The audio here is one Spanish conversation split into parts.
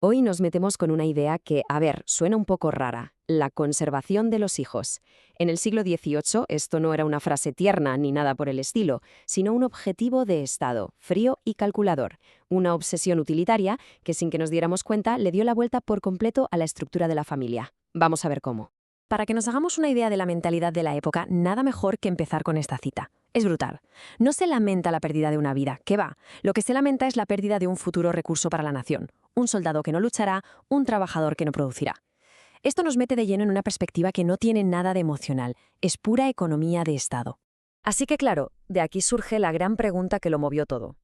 Hoy nos metemos con una idea que, a ver, suena un poco rara: la conservación de los hijos. En el siglo XVIII esto no era una frase tierna ni nada por el estilo, sino un objetivo de Estado, frío y calculador, una obsesión utilitaria que, sin que nos diéramos cuenta, le dio la vuelta por completo a la estructura de la familia. Vamos a ver cómo. Para que nos hagamos una idea de la mentalidad de la época, nada mejor que empezar con esta cita. Es brutal. No se lamenta la pérdida de una vida, ¿qué va? Lo que se lamenta es la pérdida de un futuro recurso para la nación. Un soldado que no luchará, un trabajador que no producirá. Esto nos mete de lleno en una perspectiva que no tiene nada de emocional, es pura economía de Estado. Así que claro, de aquí surge la gran pregunta que lo movió todo.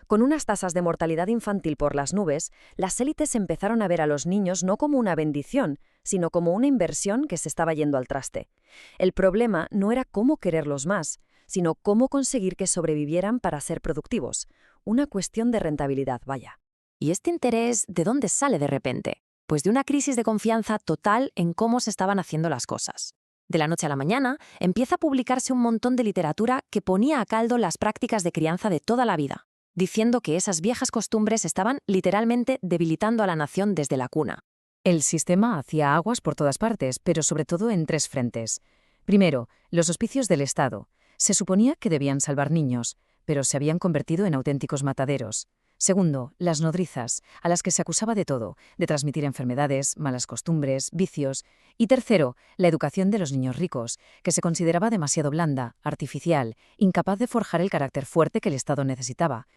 Con unas tasas de mortalidad infantil por las nubes, las élites empezaron a ver a los niños no como una bendición, sino como una inversión que se estaba yendo al traste. El problema no era cómo quererlos más, sino cómo conseguir que sobrevivieran para ser productivos. Una cuestión de rentabilidad, vaya. ¿Y este interés de dónde sale de repente? Pues de una crisis de confianza total en cómo se estaban haciendo las cosas. De la noche a la mañana empieza a publicarse un montón de literatura que ponía a caldo las prácticas de crianza de toda la vida, diciendo que esas viejas costumbres estaban literalmente debilitando a la nación desde la cuna. El sistema hacía aguas por todas partes, pero sobre todo en tres frentes. Primero, los hospicios del Estado. Se suponía que debían salvar niños, pero se habían convertido en auténticos mataderos. Segundo, las nodrizas, a las que se acusaba de todo, de transmitir enfermedades, malas costumbres, vicios. Y tercero, la educación de los niños ricos, que se consideraba demasiado blanda, artificial, incapaz de forjar el carácter fuerte que el Estado necesitaba.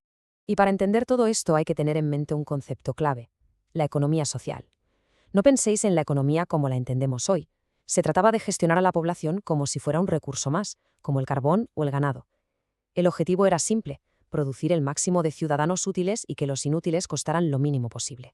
Y para entender todo esto hay que tener en mente un concepto clave: la economía social. No penséis en la economía como la entendemos hoy. Se trataba de gestionar a la población como si fuera un recurso más, como el carbón o el ganado. El objetivo era simple: producir el máximo de ciudadanos útiles y que los inútiles costaran lo mínimo posible.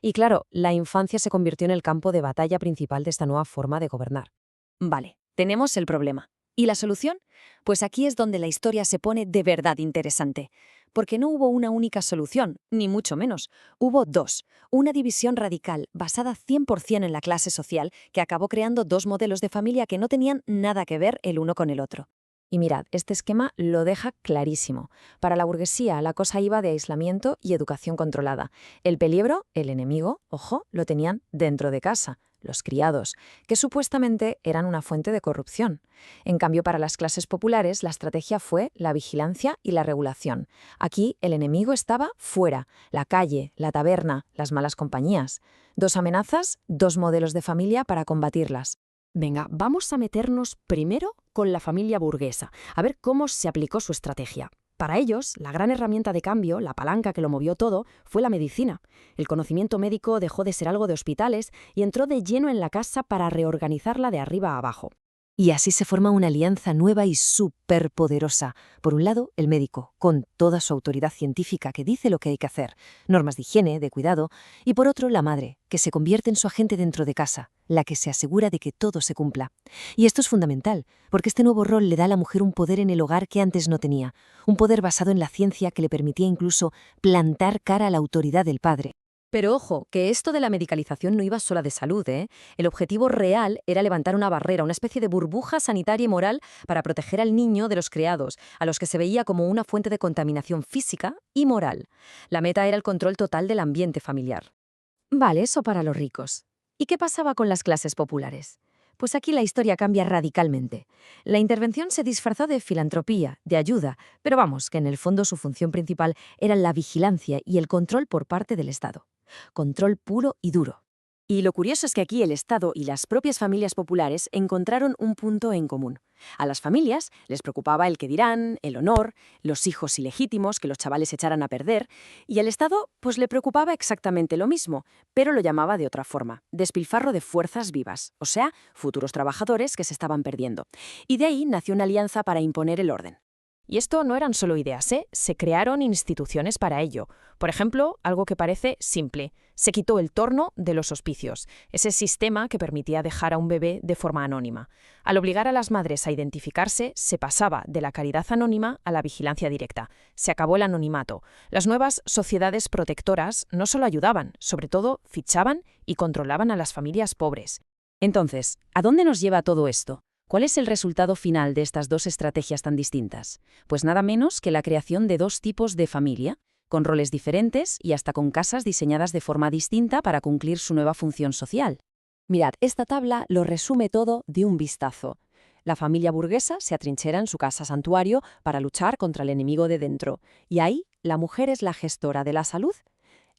Y claro, la infancia se convirtió en el campo de batalla principal de esta nueva forma de gobernar. Vale, tenemos el problema. ¿Y la solución? Pues aquí es donde la historia se pone de verdad interesante. Porque no hubo una única solución, ni mucho menos. Hubo dos. Una división radical, basada 100% en la clase social, que acabó creando dos modelos de familia que no tenían nada que ver el uno con el otro. Y mirad, este esquema lo deja clarísimo. Para la burguesía, la cosa iba de aislamiento y educación controlada. El peligro, el enemigo, ojo, lo tenían dentro de casa, los criados, que supuestamente eran una fuente de corrupción. En cambio, para las clases populares, la estrategia fue la vigilancia y la regulación. Aquí, el enemigo estaba fuera: la calle, la taberna, las malas compañías. Dos amenazas, dos modelos de familia para combatirlas. Venga, vamos a meternos primero con la familia burguesa, a ver cómo se aplicó su estrategia. Para ellos, la gran herramienta de cambio, la palanca que lo movió todo, fue la medicina. El conocimiento médico dejó de ser algo de hospitales y entró de lleno en la casa para reorganizarla de arriba a abajo. Y así se forma una alianza nueva y superpoderosa. Por un lado, el médico, con toda su autoridad científica que dice lo que hay que hacer, normas de higiene, de cuidado, y por otro, la madre, que se convierte en su agente dentro de casa, la que se asegura de que todo se cumpla. Y esto es fundamental, porque este nuevo rol le da a la mujer un poder en el hogar que antes no tenía, un poder basado en la ciencia que le permitía incluso plantar cara a la autoridad del padre. Pero ojo, que esto de la medicalización no iba sola de salud, ¿eh? El objetivo real era levantar una barrera, una especie de burbuja sanitaria y moral para proteger al niño de los criados, a los que se veía como una fuente de contaminación física y moral. La meta era el control total del ambiente familiar. Vale, eso para los ricos. ¿Y qué pasaba con las clases populares? Pues aquí la historia cambia radicalmente. La intervención se disfrazó de filantropía, de ayuda, pero vamos, que en el fondo su función principal era la vigilancia y el control por parte del Estado. Control puro y duro. Y lo curioso es que aquí el Estado y las propias familias populares encontraron un punto en común. A las familias les preocupaba el qué dirán, el honor, los hijos ilegítimos que los chavales echaran a perder, y al Estado pues le preocupaba exactamente lo mismo, pero lo llamaba de otra forma: despilfarro de fuerzas vivas, o sea, futuros trabajadores que se estaban perdiendo. Y de ahí nació una alianza para imponer el orden. Y esto no eran solo ideas, ¿eh? Se crearon instituciones para ello. Por ejemplo, algo que parece simple: se quitó el torno de los hospicios, ese sistema que permitía dejar a un bebé de forma anónima. Al obligar a las madres a identificarse, se pasaba de la caridad anónima a la vigilancia directa. Se acabó el anonimato. Las nuevas sociedades protectoras no solo ayudaban, sobre todo fichaban y controlaban a las familias pobres. Entonces, ¿a dónde nos lleva todo esto? ¿Cuál es el resultado final de estas dos estrategias tan distintas? Pues nada menos que la creación de dos tipos de familia, con roles diferentes y hasta con casas diseñadas de forma distinta para cumplir su nueva función social. Mirad, esta tabla lo resume todo de un vistazo. La familia burguesa se atrinchera en su casa santuario para luchar contra el enemigo de dentro, y ahí la mujer es la gestora de la salud.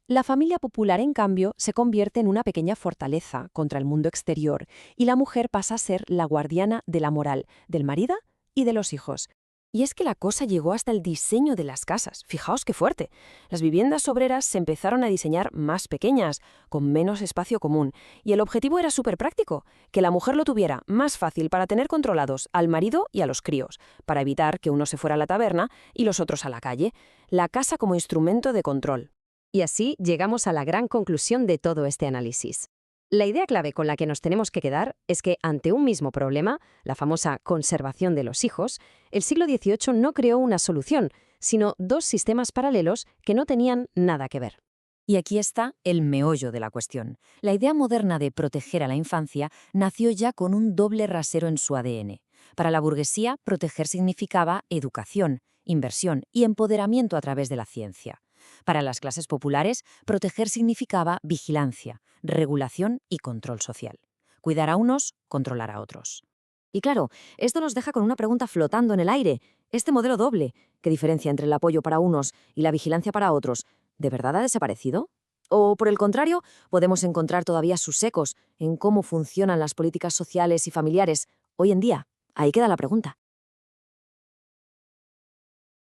La familia popular, en cambio, se convierte en una pequeña fortaleza contra el mundo exterior, y la mujer pasa a ser la guardiana de la moral, del marido y de los hijos. Y es que la cosa llegó hasta el diseño de las casas. Fijaos qué fuerte. Las viviendas obreras se empezaron a diseñar más pequeñas, con menos espacio común, y el objetivo era súper práctico, que la mujer lo tuviera más fácil para tener controlados al marido y a los críos, para evitar que uno se fuera a la taberna y los otros a la calle. La casa como instrumento de control. Y así llegamos a la gran conclusión de todo este análisis. La idea clave con la que nos tenemos que quedar es que ante un mismo problema, la famosa conservación de los hijos, el siglo XVIII no creó una solución, sino dos sistemas paralelos que no tenían nada que ver. Y aquí está el meollo de la cuestión. La idea moderna de proteger a la infancia nació ya con un doble rasero en su ADN. Para la burguesía, proteger significaba educación, inversión y empoderamiento a través de la ciencia. Para las clases populares, proteger significaba vigilancia, regulación y control social. Cuidar a unos, controlar a otros. Y claro, esto nos deja con una pregunta flotando en el aire. Este modelo doble, ¿qué diferencia entre el apoyo para unos y la vigilancia para otros? ¿De verdad ha desaparecido? O, por el contrario, podemos encontrar todavía sus ecos en cómo funcionan las políticas sociales y familiares hoy en día. Ahí queda la pregunta.